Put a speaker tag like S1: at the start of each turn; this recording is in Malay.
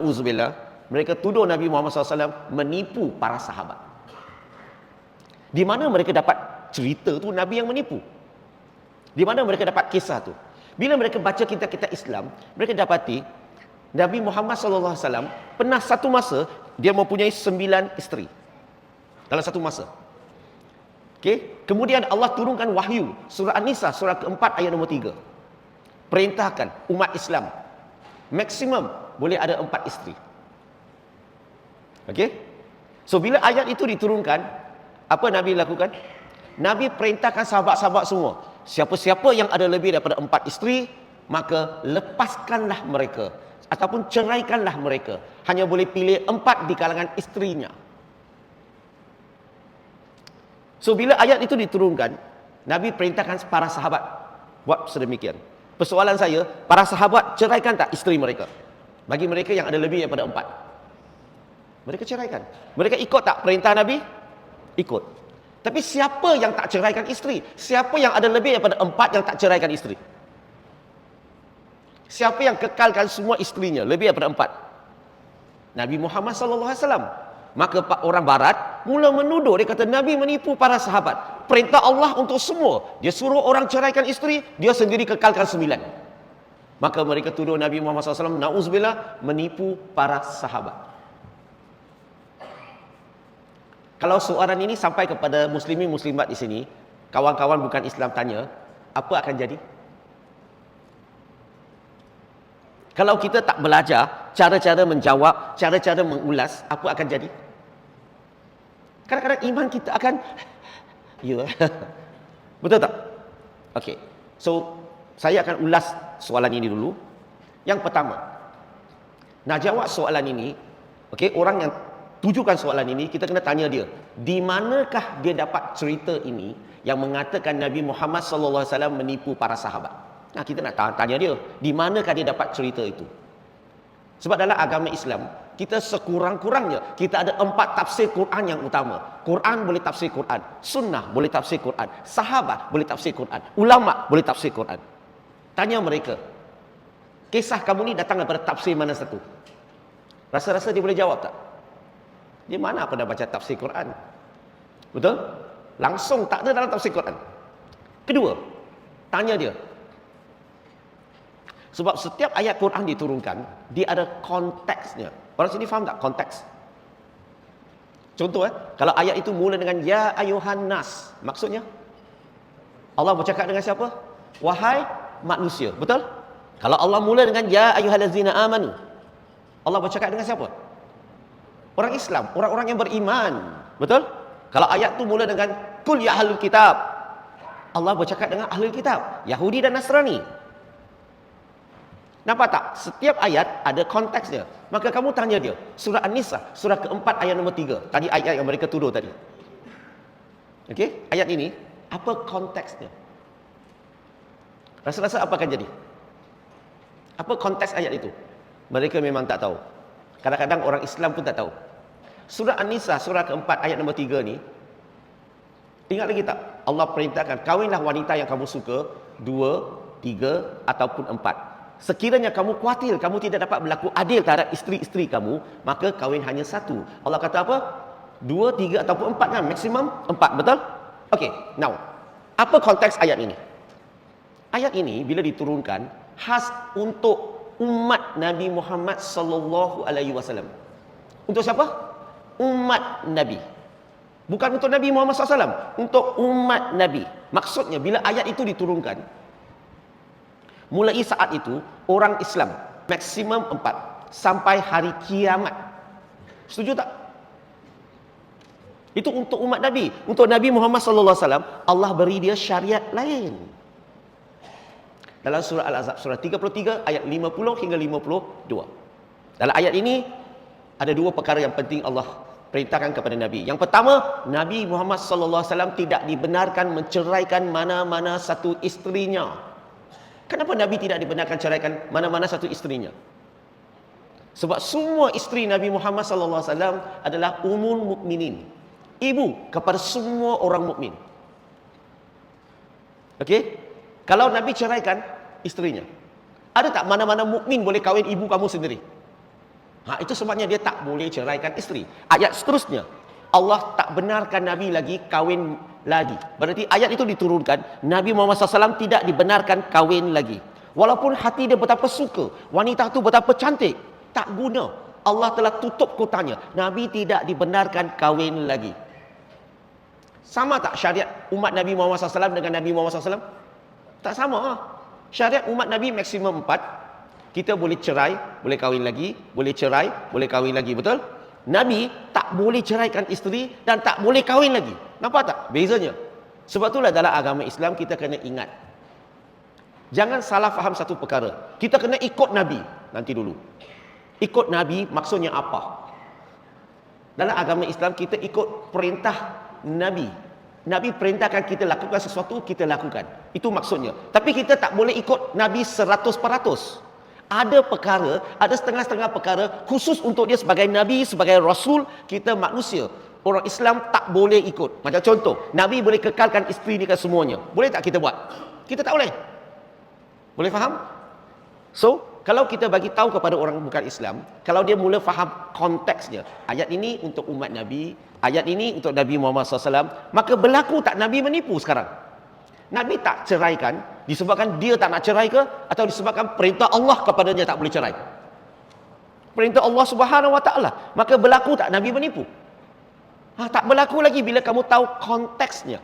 S1: na'udzubillah, mereka tuduh Nabi Muhammad SAW menipu para sahabat. Di mana mereka dapat cerita tu Nabi yang menipu? Di mana mereka dapat kisah tu? Bila mereka baca kitab-kitab Islam, mereka dapati Nabi Muhammad SAW pernah satu masa dia mempunyai 9 isteri dalam satu masa. Okey, kemudian Allah turunkan wahyu, surah An-Nisa surah keempat ayat nombor 3. Perintahkan umat Islam maksimum boleh ada 4 isteri. Okey? So bila ayat itu diturunkan, apa Nabi lakukan? Nabi perintahkan sahabat-sahabat semua, siapa-siapa yang ada lebih daripada 4 isteri, maka lepaskanlah mereka ataupun ceraikanlah mereka. Hanya boleh pilih 4 di kalangan isterinya. So bila ayat itu diturunkan, Nabi perintahkan para sahabat buat sedemikian. Persoalan saya, para sahabat ceraikan tak isteri mereka? Bagi mereka yang ada lebih daripada 4, mereka ceraikan. Mereka ikut tak perintah Nabi? Ikut. Tapi siapa yang tak ceraikan isteri? Siapa yang ada lebih daripada 4 yang tak ceraikan isteri? Siapa yang kekalkan semua isterinya lebih daripada 4? Nabi Muhammad SAW. Maka orang barat mula menuduh, dia kata Nabi menipu para sahabat. Perintah Allah untuk semua, dia suruh orang ceraikan isteri, dia sendiri kekalkan 9. Maka mereka tuduh Nabi Muhammad SAW, na'udzubillah, menipu para sahabat. Kalau soalan ini sampai kepada muslimin muslimat di sini, kawan-kawan bukan Islam tanya, apa akan jadi? Kalau kita tak belajar cara-cara menjawab, cara-cara mengulas, apa akan jadi? Kadang-kadang iman kita akan ya. Betul tak? Okey. So, saya akan ulas soalan ini dulu. Yang pertama, nak jawab soalan ini, okey, orang yang tujukan soalan ini, kita kena tanya dia, di manakah dia dapat cerita ini yang mengatakan Nabi Muhammad SAW menipu para sahabat? Nah, kita nak tanya dia, di manakah dia dapat cerita itu? Sebab dalam agama Islam, kita sekurang-kurangnya, kita ada 4 tafsir Quran yang utama. Quran boleh tafsir Quran, sunnah boleh tafsir Quran, sahabat boleh tafsir Quran, ulama boleh tafsir Quran. Tanya mereka, kisah kamu ni datang daripada tafsir mana satu? Rasa-rasa dia boleh jawab tak? Dia mana pernah baca tafsir Quran? Betul? Langsung tak ada dalam tafsir Quran. Kedua, tanya dia, sebab setiap ayat Quran diturunkan, dia ada konteksnya. Orang sini faham tak konteks? Contoh kalau ayat itu mula dengan ya ayuhan nas, maksudnya Allah bercakap dengan siapa? Wahai manusia, betul? Kalau Allah mula dengan ya ayyuhallazina amanu, Allah bercakap dengan siapa? Orang Islam, orang-orang yang beriman, betul? Kalau ayat itu mula dengan kul ya ahlul kitab, Allah bercakap dengan ahlul kitab, Yahudi dan Nasrani. Nampak tak? Setiap ayat ada konteksnya. Maka kamu tanya dia, surah An-Nisa, surah keempat ayat nombor 3. Tadi ayat yang mereka tuduh tadi. Okey, ayat ini, apa konteksnya? Rasa-rasa apa akan jadi? Apa konteks ayat itu? Mereka memang tak tahu. Kadang-kadang orang Islam pun tak tahu. Surah An-Nisa, surah keempat ayat nombor 3 ni, ingat lagi tak? Allah perintahkan, kawinlah wanita yang kamu suka, 2, 3 ataupun 4. Sekiranya kamu khawatir kamu tidak dapat berlaku adil terhadap isteri-isteri kamu, maka kahwin hanya 1. Allah kata apa? 2, 3 ataupun 4 kan? Maksimum 4, betul? Okey, now, apa konteks ayat ini? Ayat ini bila diturunkan khas untuk umat Nabi Muhammad sallallahu alaihi wasallam. Untuk siapa? Umat Nabi. Bukan untuk Nabi Muhammad SAW, untuk umat Nabi. Maksudnya bila ayat itu diturunkan, mulai saat itu, orang Islam maksimum 4 sampai hari kiamat. Setuju tak? Itu untuk umat Nabi. Untuk Nabi Muhammad SAW, Allah beri dia syariat lain. Dalam surah Al-Ahzab, surah 33, ayat 50 hingga 52. Dalam ayat ini, ada 2 perkara yang penting Allah perintahkan kepada Nabi. Yang pertama, Nabi Muhammad SAW tidak dibenarkan menceraikan mana-mana satu isterinya. Kenapa Nabi tidak dibenarkan ceraikan mana-mana satu isterinya? Sebab semua isteri Nabi Muhammad SAW adalah ummul mukminin, ibu kepada semua orang mukmin. Okey? Kalau Nabi ceraikan isterinya, ada tak mana-mana mukmin boleh kahwin ibu kamu sendiri? Itu sebabnya dia tak boleh ceraikan isteri. Ayat seterusnya, Allah tak benarkan Nabi lagi kahwin lagi. Berarti ayat itu diturunkan, Nabi Muhammad SAW tidak dibenarkan kahwin lagi. Walaupun hati dia betapa suka, wanita tu betapa cantik, tak guna. Allah telah tutup kotanya. Nabi tidak dibenarkan kahwin lagi. Sama tak syariat umat Nabi Muhammad SAW dengan Nabi Muhammad SAW? Tak sama. Syariat umat Nabi maksimum 4. Kita boleh cerai, boleh kahwin lagi, boleh cerai, boleh kahwin lagi, betul? Nabi tak boleh ceraikan isteri dan tak boleh kahwin lagi. Nampak tak bezanya? Sebab itulah dalam agama Islam kita kena ingat. Jangan salah faham satu perkara. Kita kena ikut Nabi. Nanti dulu. Ikut Nabi maksudnya apa? Dalam agama Islam kita ikut perintah Nabi. Nabi perintahkan kita lakukan sesuatu, kita lakukan. Itu maksudnya. Tapi kita tak boleh ikut Nabi 100%. Ada perkara, ada setengah-setengah perkara khusus untuk dia sebagai Nabi, sebagai Rasul, kita manusia. Orang Islam tak boleh ikut. Macam contoh, Nabi boleh kekalkan isteri ni ke semuanya. Boleh tak kita buat? Kita tak boleh. Boleh faham? So, kalau kita bagi tahu kepada orang bukan Islam, kalau dia mula faham konteksnya, ayat ini untuk umat Nabi, ayat ini untuk Nabi Muhammad SAW, maka berlaku tak Nabi menipu sekarang? Nabi tak ceraikan disebabkan dia tak nak cerai ke, atau disebabkan perintah Allah kepadanya tak boleh cerai? Perintah Allah Subhanahu Wa Taala. Maka berlaku tak Nabi menipu? Tak berlaku lagi bila kamu tahu konteksnya.